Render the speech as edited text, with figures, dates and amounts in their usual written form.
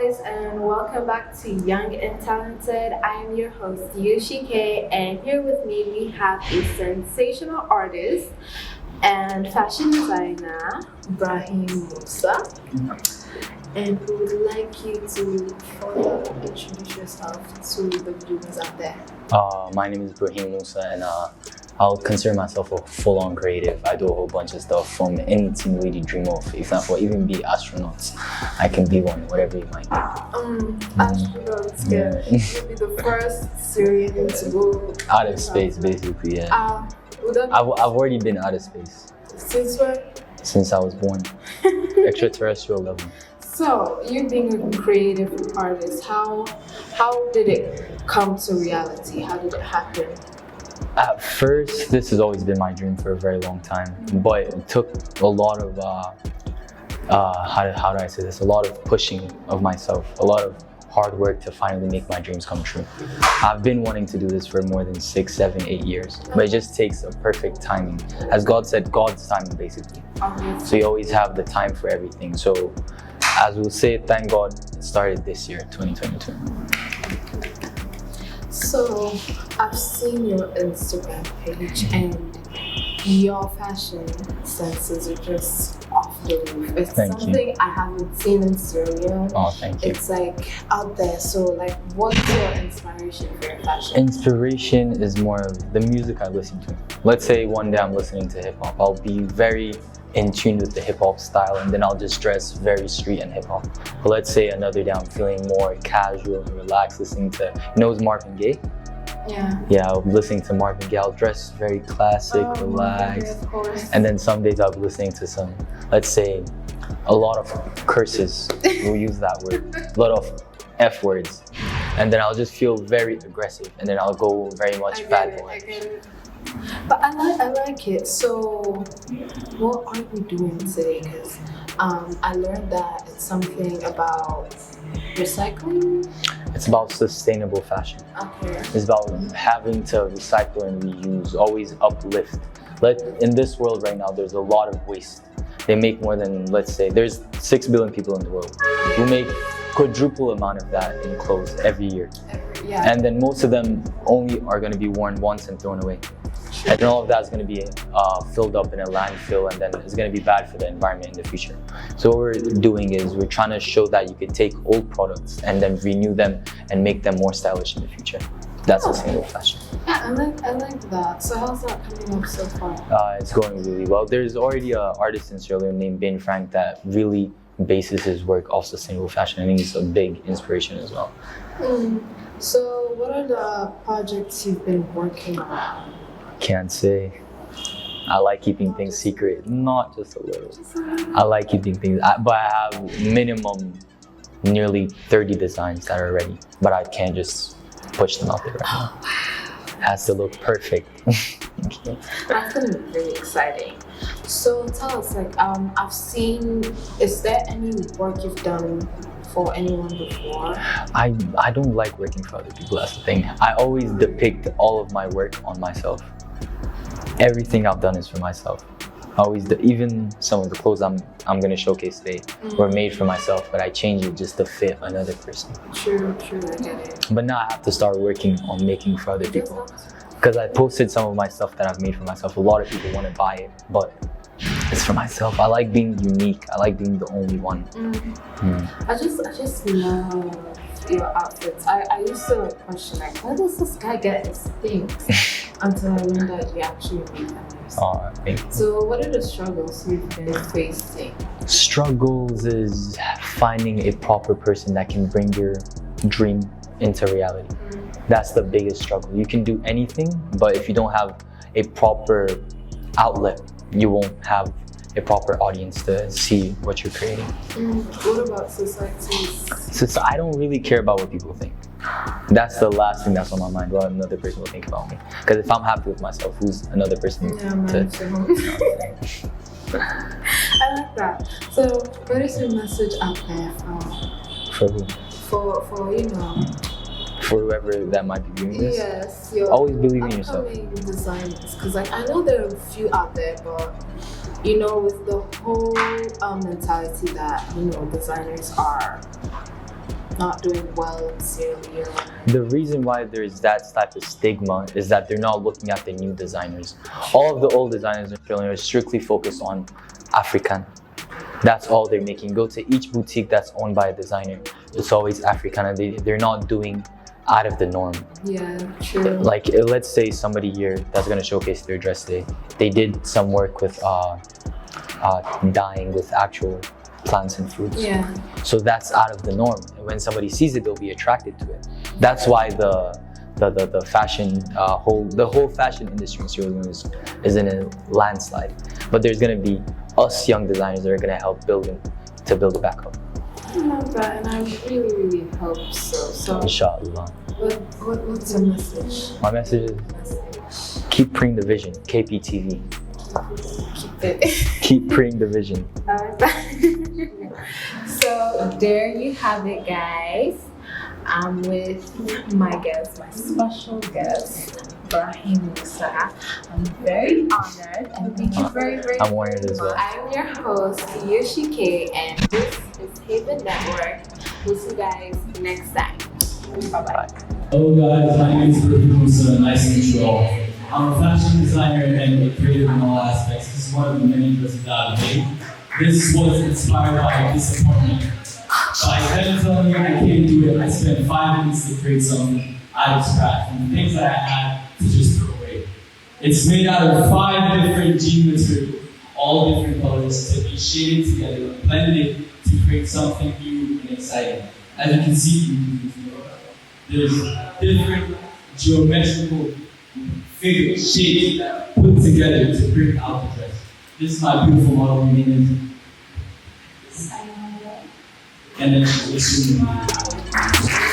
guys, and welcome back to Young and Talented. I am your host, Yushi K, and here with me we have a sensational artist and fashion designer, Brahim Musa. And we would like you to further introduce yourself to the viewers out there. My name is Brahim Musa, and I'll consider myself a full-on creative. I do a whole bunch of stuff from anything you really dream of. For example, even be astronauts. I can be one, whatever you might be. Astronauts, yeah. You'll be the first Syrian to go out of space, basically, yeah. I've already been out of space. Since when? Since I was born. Extraterrestrial level. So, you being a creative artist, how did it come to reality? How did it happen? At first, this has always been my dream for a very long time, but it took a lot of, how do I say this? A lot of pushing of myself, a lot of hard work to finally make my dreams come true. I've been wanting to do this for more than 6, 7, 8 years, but it just takes a perfect timing. As God said, God's timing, basically. So you always have the time for everything. So, as we'll say, thank God it started this year, 2022. So, I've seen your Instagram page and your fashion senses are just off the roof. It's something I haven't seen in Sierra Leone. Oh, thank you. It's like out there. So, like, what's your inspiration for your fashion? Inspiration is more of the music I listen to. Let's say one day I'm listening to hip hop. I'll be very in tune with the hip hop style, and then I'll just dress very street and hip hop. But let's say another day I'm feeling more casual and relaxed, listening to, it's Marvin Gaye? Yeah. Yeah, I'll be listening to Marvin Gaye. I'll dress very classic, relaxed. Of course. And then some days I'll be listening to some, let's say, a lot of curses. We'll use that word. A lot of F words. And then I'll just feel very aggressive, and then I'll go very much bad boy. I get it. But I like it. So, what are we doing today? Because I learned that it's something about recycling. It's about sustainable fashion. Okay. It's about having to recycle and reuse, always uplift. In this world right now, there's a lot of waste. They make more than, let's say, there's 6 billion people in the world who make quadruple amount of that in clothes every year. Yeah. And then most of them only are going to be worn once and thrown away. And then all of that is going to be filled up in a landfill, and then it's going to be bad for the environment in the future. So what we're doing is we're trying to show that you could take old products and then renew them and make them more stylish in the future. That's sustainable fashion. Yeah, I like that. So how's that coming up so far? It's going really well. There's already an artist in Sierra Leone named Ben Frank that really bases his work off sustainable fashion. I think it's a big inspiration as well. So what are the projects you've been working on? Can't say. I like keeping things secret, not just a little. I like keeping things, but I have minimum nearly 30 designs that are ready, but I can't just push them out there right now. It has to look perfect. That's gonna be really exciting. So tell us, I've seen, is there any work you've done for anyone before? I don't like working for other people, that's the thing. I always depict all of my work on myself. Everything I've done is for myself. Even some of the clothes I'm going to showcase today were made for myself, but I changed it just to fit another person. True, I get it. But now I have to start working on making for other people. Because I posted some of my stuff that I've made for myself. A lot of people want to buy it, but it's for myself. I like being unique. I like being the only one. I just love your outfits. I used to question, where does this guy get his things? Until I learned that you actually make them yourself. Thank you. So what are the struggles you've been facing? Struggles is finding a proper person that can bring your dream into reality. That's the biggest struggle. You can do anything, but if you don't have a proper outlet, you won't have a proper audience to see what you're creating. What about society? I don't really care about what people think. That's the last thing that's on my mind, what another person will think about me. Because if I'm happy with myself, who's another person to... I like that. So what is your message out there for who? For For whoever that might be viewing this? Yes. Always believe in yourself. Designers, because I know there are a few out there, but with the whole mentality that designers are not doing well in Sierra Leone? The reason why there's that type of stigma is that they're not looking at the new designers. All of the old designers in Sierra Leone are strictly focused on African. That's all they're making. Go to each boutique that's owned by a designer, it's always African, and they're not doing out of the norm. Yeah, true. Like, let's say somebody here that's gonna showcase their dress today, they did some work with dyeing with actual plants and fruits. Yeah. So that's out of the norm. And when somebody sees it, they'll be attracted to it. That's why the fashion the whole fashion industry in Sierra Leone is in a landslide. But there's gonna be us young designers that are gonna help build it back up. I love that, and I really, really hope so. So, Inshallah. what's your message? My message is keep preying the vision. KPTV. Keep it. Keep preying the vision. So there you have it, guys. I'm with my guest, my special guest, Brahim Musa. I'm very honored, and thank you very, very much. I'm honored as well. I'm your host, Yoshi K, and this is Haven Network. We'll see you guys next time. Bye-bye. Hello guys, my name is Brahim Musa. Nice to meet you all. I'm a fashion designer and a creative in all aspects. This is one of the many dresses that I've made. This was inspired by disappointment. By then telling me I can't do it, I spent 5 minutes to create something out of scratch from the things that I had to just throw away. It's made out of 5 different jean materials, all different colors, to be shaded together, blended to create something new and exciting. As you can see, there's different geometrical figures, shapes that put together to bring out the dress. This is my beautiful model, her name is, and then she's assuming.